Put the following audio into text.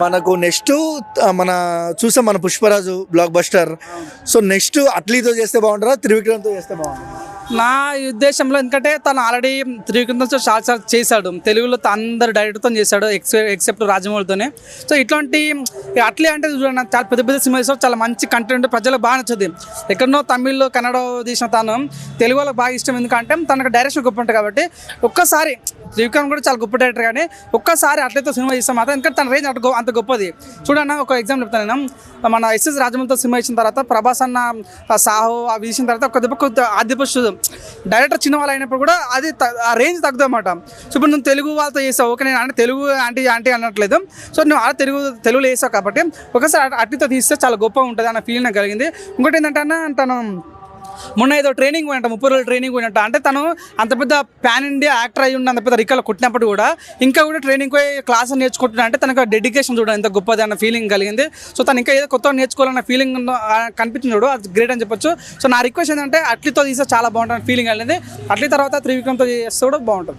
మనకు నెక్స్ట్ మన చూసాం మన Pushparaj blockbuster. So next అట్లీతో చేస్తే బాగుంటారా, త్రివిక్రమ్తో చేస్తే బాగుంటారా? నా ఉద్దేశంలో ఎందుకంటే తను ఆల్రెడీ త్రివిక్రమ్తో చాలా చేశాడు, తెలుగులో అందరు డైరెక్టర్తో చేశాడు ఎక్సెప్ట్ రాజమౌళితోనే. సో ఇట్లాంటి అట్లే అంటే చూడండి, చాలా పెద్ద పెద్ద సినిమా చేస్తాడు, చాలా మంచి కంటెంట్ ప్రజలకు బాగా నచ్చుతుంది. ఎక్కడనో తమిళ్లో కన్నడ తీసిన తను తెలుగు వాళ్ళకి బాగా ఇష్టం, ఎందుకంటే తనకు డైరెక్షన్ గొప్ప ఉంటుంది కాబట్టి. ఒక్కసారి త్రివిక్రమ్ కూడా చాలా గొప్ప డైరెక్టర్, కానీ ఒక్కసారి అట్లయితే సినిమా చేస్తాం మాత్రం, ఎందుకంటే తన రేంజ్ అంత గొప్పది. చూడన్న ఒక ఎగ్జాంపుల్ చెప్తాను నేను. మన ఎస్ఎస్ రాజమౌళితో సినిమా ఇచ్చిన తర్వాత ప్రభాస్ అన్న సాహో అవి ఇచ్చిన తర్వాత ఒక దెబ్బ ఆదిపుష్టు డైరెక్టర్ చిన్న వాళ్ళు అయినప్పుడు కూడా అది ఆ రేంజ్ తగ్గుతుంది అన్నమాట. సో ఇప్పుడు నువ్వు తెలుగు వాళ్ళతో చేసావు, ఓకే, నేను అంటే తెలుగు ఆంటీ అనట్లేదు. సో నువ్వు తెలుగులో వేసావు కాబట్టి ఒకసారి అట్టితో తీస్తే చాలా గొప్పగా ఉంటుంది అన్న ఫీల్ నాకు కలిగింది. ఇంకోటి ఏంటంటే అన్న, తను మొన్న ఏదో ట్రైనింగ్ పోయినట్ట, 30 రోజులు ట్రైనింగ్ పోయినట్ట. అంటే తను అంత పెద్ద పాన్ ఇండియా యాక్టర్ అయ్యి ఉండి అంత పెద్ద రికార్డు కొట్టినప్పుడు కూడా ఇంకా కూడా ట్రైనింగ్ పోయి క్లాస్ నేర్చుకుంటున్నా అంటే తనకు డెడికేషన్ చూడండి ఎంత గొప్పది అన్న ఫీలింగ్ కలిగింది. సో తను ఇంకా ఏదో కొత్తగా నేర్చుకోవాలన్న ఫీలింగ్ కనిపించింది చూడు, అది గ్రేట్ అని చెప్పొచ్చు. సో నా రిక్వెస్ట్ ఏంటంటే అట్లీతో తీస్తే చాలా బాగుంటుంది ఫీలింగ్ కలిగింది. అట్లీ తర్వాత త్రివిక్రమ్తో చేస్తే కూడా బాగుంటుంది.